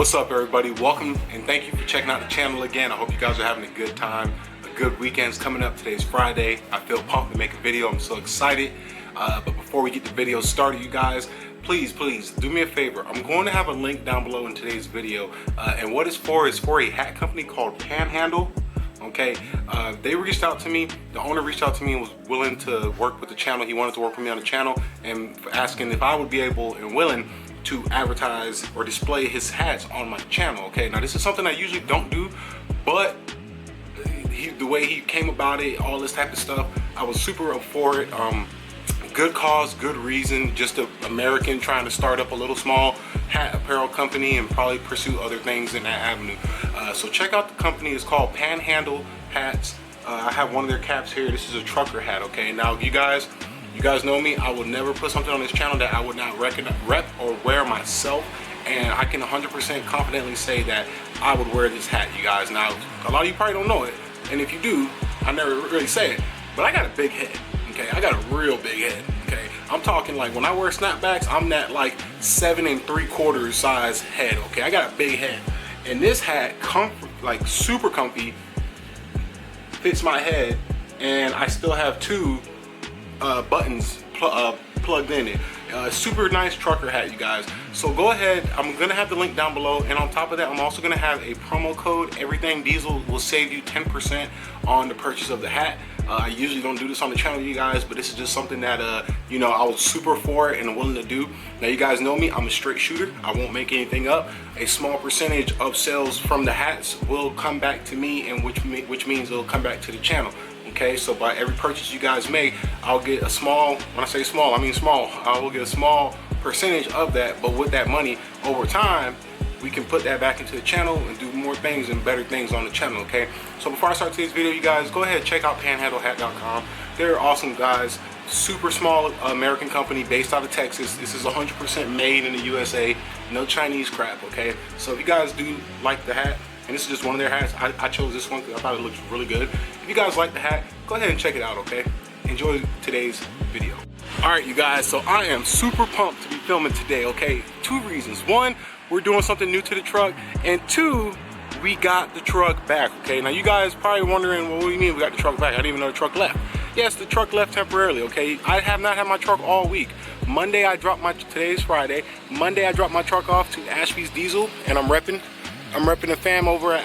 What's up, everybody? Welcome and thank you for checking out the channel again. I hope you guys are having a good time. A good weekend's coming up. Today's Friday. I feel pumped to make a video. I'm so excited. But before we get the video started, you guys, please do me a favor. I'm going to have a link down below in today's video. And what it's for is for a hat company called Panhandle. Okay, they reached out to me. The owner reached out to me and was willing to work with the channel. He wanted to work with me on the channel and asking if I would be able and willing to advertise or display his hats on my channel. Okay, now this is something I usually don't do, but the way he came about it, all this type of stuff, I was super up for it. Good cause, good reason, just an American trying to start up a little small hat apparel company and probably pursue other things in that avenue. So check out the company. It's called Panhandle Hats. I have one of their caps here. This is a trucker hat. Okay, now you guys know me. I would never put something on this channel that I would not rep or wear myself, and I can 100% confidently say that I would wear this hat, you guys. Now a lot of you probably don't know it, and if you do, I never really say it, but I got a big head. Okay, I got a real big head. Okay, I'm talking like when I wear snapbacks, I'm that like 7 3/4 size head. Okay, I got a big head, and this hat, like super comfy, fits my head, and I still have two buttons plugged in it. Super nice trucker hat, you guys. So go ahead, I'm gonna have the link down below, and on top of that, I'm also gonna have a promo code. Everything Diesel will save you 10% on the purchase of the hat. I usually don't do this on the channel, you guys, but this is just something that you know, I was super for it and willing to do. Now you guys know me, I'm a straight shooter. I won't make anything up. A small percentage of sales from the hats will come back to me, and which means it'll come back to the channel. Okay, so by every purchase you guys make, I'll get a small, when I say small, I mean small, I will get a small percentage of that, but with that money, over time, we can put that back into the channel and do more things and better things on the channel, okay? So before I start today's video, you guys, go ahead and check out panhandlehat.com. They're awesome guys, super small American company based out of Texas. This is 100% made in the USA, no Chinese crap, okay? So if you guys do like the hat, and this is just one of their hats, I chose this one because I thought it looked really good. If you guys like the hat, go ahead and check it out, okay? Enjoy today's video. All right, you guys, so I am super pumped to be filming today, okay? 2 reasons. 1, we're doing something new to the truck, and 2, we got the truck back, okay? Now you guys probably wondering, well, what do you mean we got the truck back? I didn't even know the truck left. Yes, the truck left temporarily, okay? I have not had my truck all week. Monday, today's Friday. Monday, I dropped my truck off to Ashby's Diesel, and I'm repping the fam over at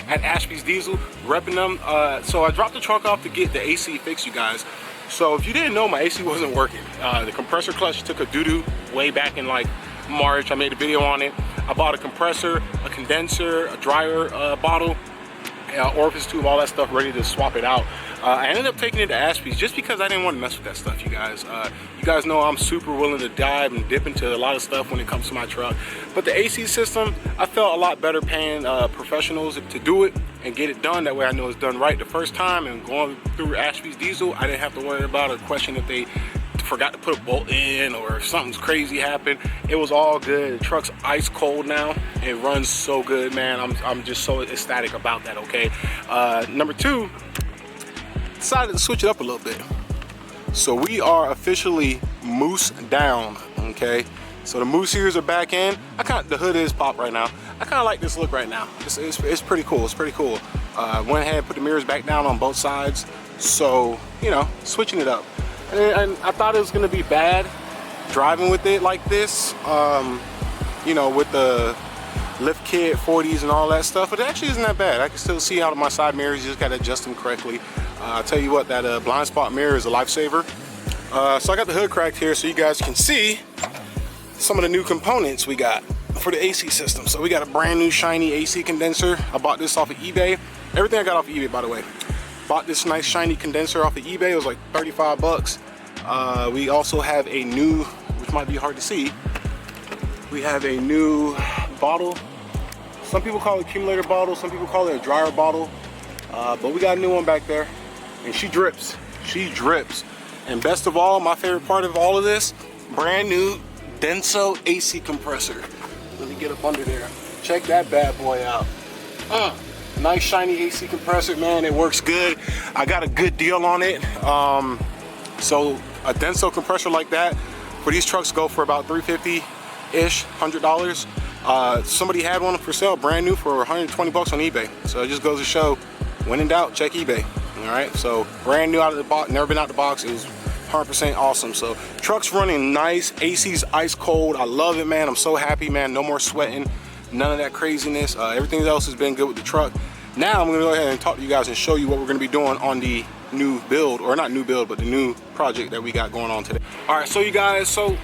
at Ashby's Diesel, repping them. So I dropped the truck off to get the AC fixed, you guys. So if you didn't know, my AC wasn't working. The compressor clutch took a doo-doo way back in like March. I made a video on it. I bought a compressor, a condenser, a dryer bottle, orifice tube, all that stuff ready to swap it out. I ended up taking it to Ashby's just because I didn't want to mess with that stuff, you guys. You guys know I'm super willing to dive and dip into a lot of stuff when it comes to my truck. But the AC system, I felt a lot better paying professionals to do it and get it done. That way I know it's done right the first time, and going through Ashby's Diesel, I didn't have to worry about a question if they forgot to put a bolt in or if something's crazy happened. It was all good. The truck's ice cold now. It runs so good, man. I'm just so ecstatic about that, okay? Number 2, decided to switch it up a little bit. So we are officially moose down, okay? So the moose ears are back in. The hood is popped right now. I kind of like this look right now. It's pretty cool. It's pretty cool. Went ahead and put the mirrors back down on both sides. So, you know, switching it up. And I thought it was gonna be bad driving with it like this, you know, with the lift kit 40s and all that stuff, but it actually isn't that bad. I can still see out of my side mirrors. You just gotta adjust them correctly. I'll tell you what, that blind spot mirror is a lifesaver. So I got the hood cracked here so you guys can see some of the new components we got for the AC system. So we got a brand new shiny AC condenser. I bought this off of eBay. Everything I got off of eBay, by the way. Bought this nice shiny condenser off of eBay. It was like 35 bucks. We also have a new, which might be hard to see, we have a new bottle. Some people call it accumulator bottle, some people call it a dryer bottle, but we got a new one back there, and she drips. And best of all, my favorite part of all of this, brand new Denso AC compressor. Let me get up under there. Check that bad boy out. Nice shiny AC compressor, man. It works good. I got a good deal on it. So a Denso compressor like that for these trucks go for about $350-ish, $100. Somebody had one for sale, brand new, for 120 bucks on eBay. So it just goes to show, when in doubt, check eBay. All right, so brand new out of the box, never been out the box. It was 100% awesome. So truck's running nice, AC's ice cold. I love it, man. I'm so happy, man. No more sweating, none of that craziness. Everything else has been good with the truck. Now I'm gonna go ahead and talk to you guys and show you what we're gonna be doing on the new build, or not new build, but the new project that we got going on today. All right, so you guys, so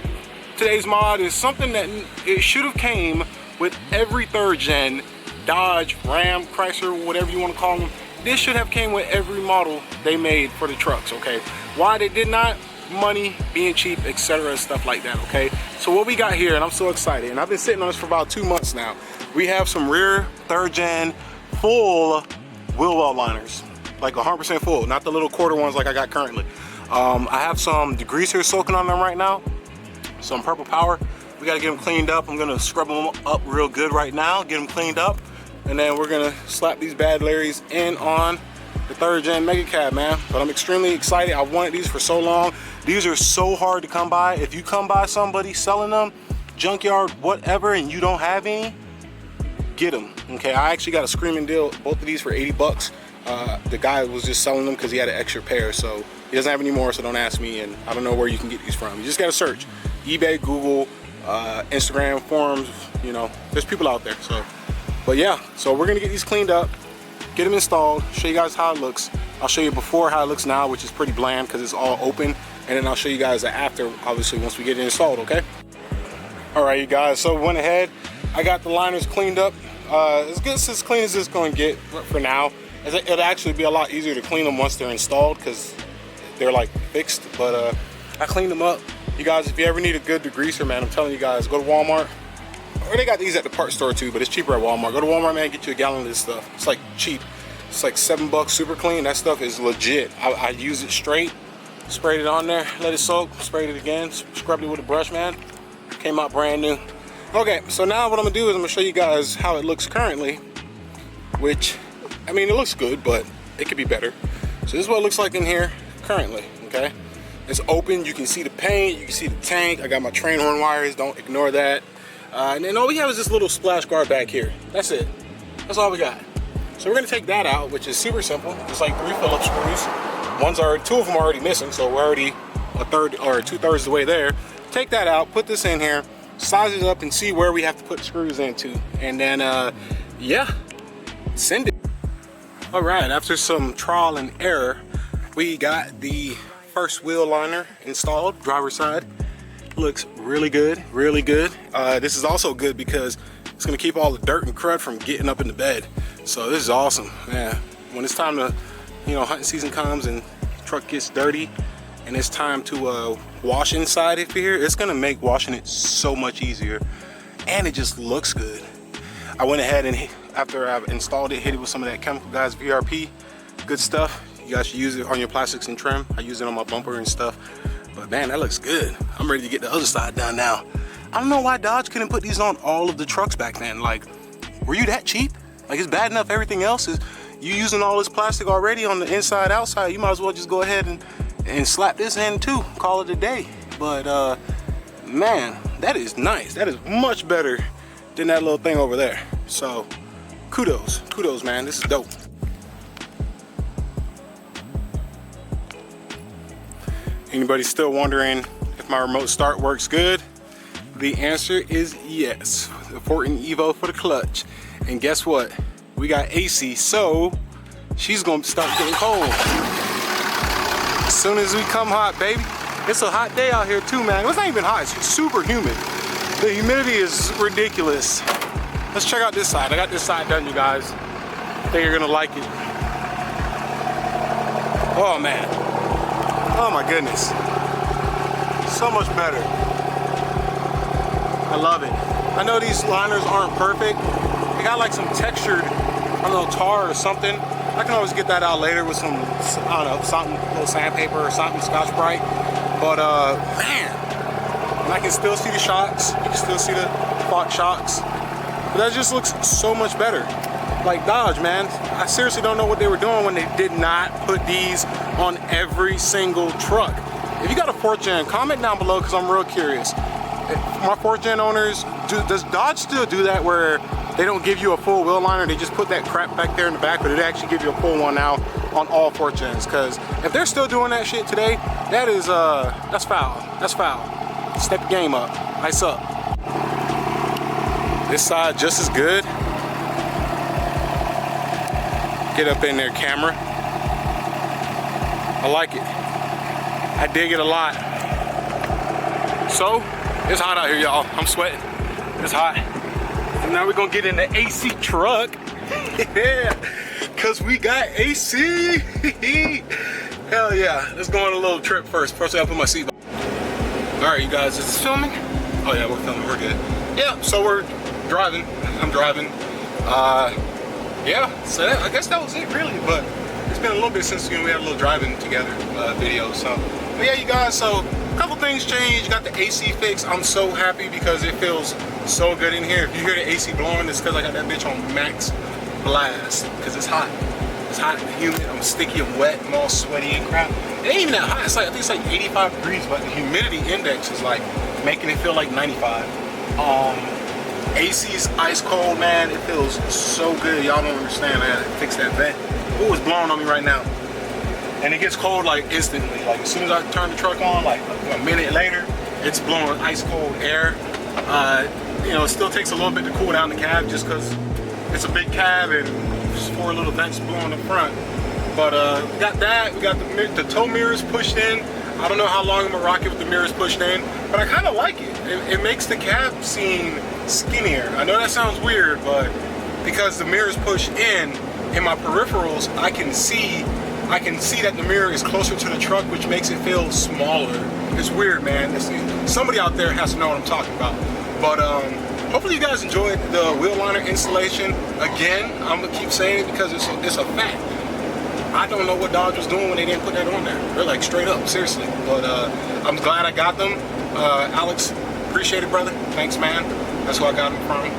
today's mod is something that it should have came with every third gen Dodge, Ram, Chrysler, whatever you want to call them. This should have came with every model they made for the trucks, okay? Why they did not? Money, being cheap, etc., stuff like that, okay? So what we got here, and I'm so excited, and I've been sitting on this for about 2 months now. We have some rear third gen full wheel well liners, like 100% full, not the little quarter ones like I got currently. I have some degreaser soaking on them right now, some Purple Power. We gotta get them cleaned up. I'm gonna scrub them up real good right now, get them cleaned up, and then we're gonna slap these bad Larrys in on the third gen Mega Cab, man. But I'm extremely excited. I wanted these for so long. These are so hard to come by. If you come by somebody selling them, junkyard, whatever, and you don't have any, get them, okay? I actually got a screaming deal, both of these for 80 bucks. The guy was just selling them because he had an extra pair, so he doesn't have any more, so don't ask me, and I don't know where you can get these from. You just gotta search eBay, Google, Instagram, forums, you know, there's people out there. So, but yeah, so we're gonna get these cleaned up, get them installed, show you guys how it looks. I'll show you before how it looks now, which is pretty bland because it's all open, and then I'll show you guys the after, obviously, once we get it installed, okay? All right, you guys, so went ahead, I got the liners cleaned up. As good as clean as it's gonna get for now. It'll actually be a lot easier to clean them once they're installed because they're like fixed, but I cleaned them up. You guys, if you ever need a good degreaser, man, I'm telling you guys, go to Walmart. Or they got these at the parts store too, but it's cheaper at Walmart. Go to Walmart, man, get you a gallon of this stuff. It's like cheap. It's like $7 super clean. That stuff is legit. I use it straight, sprayed it on there, let it soak, sprayed it again, scrubbed it with a brush, man. Came out brand new. Okay, so now what I'm gonna do is I'm gonna show you guys how it looks currently, which, I mean, it looks good, but it could be better. So this is what it looks like in here currently, okay? It's open, you can see the paint, you can see the tank. I got my train horn wires, don't ignore that. And then all we have is this little splash guard back here. That's it, that's all we got. So we're gonna take that out, which is super simple. It's like 3 Phillips screws. 2 of them are already missing, so we're already a third or 2/3 the way there. Take that out, put this in here, size it up and see where we have to put screws into. And then, yeah, send it. All right, after some trial and error, we got the first wheel liner installed, driver's side. Looks really good, really good. This is also good because it's gonna keep all the dirt and crud from getting up in the bed. So this is awesome, man. When it's time to, you know, hunting season comes and the truck gets dirty and it's time to wash inside it here, it's gonna make washing it so much easier. And it just looks good. I went ahead and, after I've installed it, hit it with some of that Chemical Guys VRP. Good stuff. You guys should use it on your plastics and trim. I use it on my bumper and stuff. But man, that looks good. I'm ready to get the other side done now. I don't know why Dodge couldn't put these on all of the trucks back then. Like, were you that cheap? Like, it's bad enough everything else is, you using all this plastic already on the inside, outside, you might as well just go ahead and slap this in too, call it a day. But man, that is nice. That is much better than that little thing over there. So kudos, man, this is dope. Anybody still wondering if my remote start works good? The answer is yes. The Fortin Evo for the clutch. And guess what? We got AC, so she's gonna start getting cold as soon as we come hot, baby. It's a hot day out here too, man. It's not even hot, it's super humid. The humidity is ridiculous. Let's check out this side. I got this side done, you guys. I think you're gonna like it. Oh man. Oh my goodness. So much better. I love it. I know these liners aren't perfect. They got like some textured, I don't know, tar or something. I can always get that out later with some, I don't know, something, a little sandpaper or something, Scotch-Brite. But man, and I can still see the shocks. You can still see the Fox shocks. But that just looks so much better. Like Dodge, man, I seriously don't know what they were doing when they did not put these on every single truck. If you got a 4th gen, comment down below because I'm real curious. my 4th gen owners, does Dodge still do that where they don't give you a full wheel liner? They just put that crap back there in the back, but it actually give you a full one now on all 4th gens. Because if they're still doing that shit today, that is that's foul. That's foul. Step your game up. Ice up. This side just as good. Get up in there, camera. I like it. I dig it a lot. So, it's hot out here, y'all. I'm sweating. It's hot. And now we're gonna get in the AC truck. Yeah, cause we got AC. Hell yeah. Let's go on a little trip first. First, I gotta put my seatbelt. All right, you guys, is this filming? Oh yeah, we're filming. We're good. Yeah. So we're driving. I'm driving. Yeah. So I guess that was it, really. But it's been a little bit since we had a little driving together video. So, but yeah, you guys. So a couple things changed. Got the AC fixed. I'm so happy because it feels so good in here. If you hear the AC blowing, it's because I got that bitch on max blast. Because it's hot. It's hot and humid. I'm sticky and wet. I'm all sweaty and crap. It ain't even that hot. It's like, I think it's like 85 degrees, but the humidity index is like making it feel like 95. AC's ice cold, man. It feels so good. Y'all don't understand. I had to fix that vent. Ooh, it's blowing on me right now. And it gets cold like instantly. Like as soon as I turn the truck on, like a minute later, it's blowing ice cold air. You know, it still takes a little bit to cool down the cab just because it's a big cab and just 4 little vents blowing the front. But we got that. We got the tow mirrors pushed in. I don't know how long I'm gonna rock it with the mirrors pushed in, but I kind of like it. It makes the cab seem skinnier. I know that sounds weird, but because the mirrors push in my peripherals, I can see that the mirror is closer to the truck, which makes it feel smaller. It's weird, man. Somebody out there has to know what I'm talking about. But hopefully you guys enjoyed the wheel liner installation. Again, I'm gonna keep saying it because it's a fact. I don't know what Dodge was doing when they didn't put that on there. They're like straight up, seriously. But I'm glad I got them. Alex, appreciate it, brother. Thanks, man. That's who I got them from.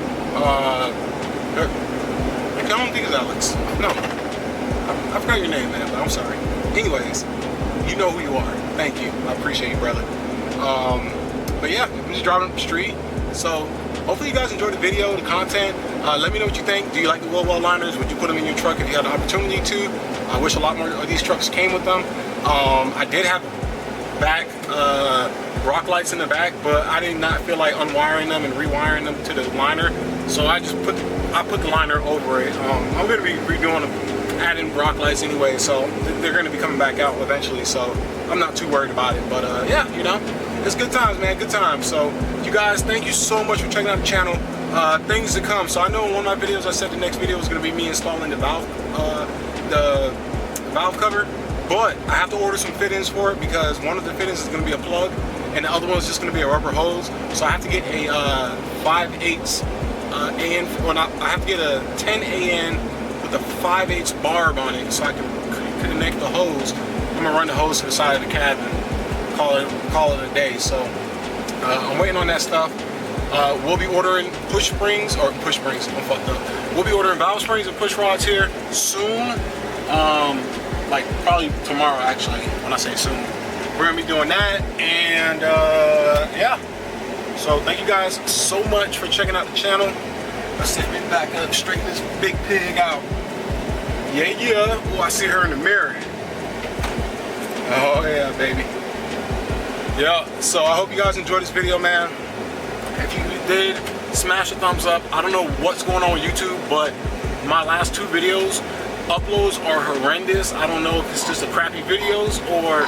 I don't think it's Alex. No. I forgot your name, man, but I'm sorry. Anyways, you know who you are. Thank you. I appreciate you, brother. But yeah, I'm just driving up the street. So hopefully you guys enjoyed the video, the content. Let me know what you think. Do you like the wheel well liners? Would you put them in your truck if you had the opportunity to? I wish a lot more of these trucks came with them. I did have back rock lights in the back, but I did not feel like unwiring them and rewiring them to the liner. So I just put the liner over it. I'm gonna be redoing them, adding rock lights anyway, so they're gonna be coming back out eventually. So I'm not too worried about it. But yeah, you know, it's good times, man. Good times. So you guys, thank you so much for checking out the channel. Things to come. So I know in one of my videos I said the next video was gonna be me installing the valve cover, but I have to order some fittings for it because one of the fittings is going to be a plug and the other one is just going to be a rubber hose. So I have to get a 5/8 AN, or not, I have to get a 10 AN with a 5/8 barb on it so I can connect the hose. I'm gonna run the hose to the side of the cab and call it a day. So I'm waiting on that stuff. We'll be ordering push springs, I'm fucked up. We'll be ordering valve springs and push rods here soon. Like probably tomorrow, actually, when I say soon. We're gonna be doing that, and yeah. So thank you guys so much for checking out the channel. Let's sit back up, straighten this big pig out. Yeah, yeah. Oh, I see her in the mirror. Oh yeah, baby. Yeah, so I hope you guys enjoyed this video, man. If you did, smash a thumbs up. I don't know what's going on with YouTube, but my last 2 videos, uploads are horrendous. I don't know if it's just the crappy videos or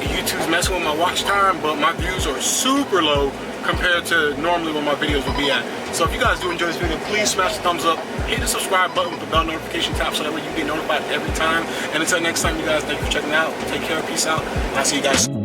YouTube's messing with my watch time, but my views are super low compared to normally what my videos would be at. So if you guys do enjoy this video, please smash the thumbs up, hit the subscribe button with the bell notification tap so that way you get notified every time. And until next time, you guys, thank you for checking out. Take care, peace out, and I'll see you guys soon.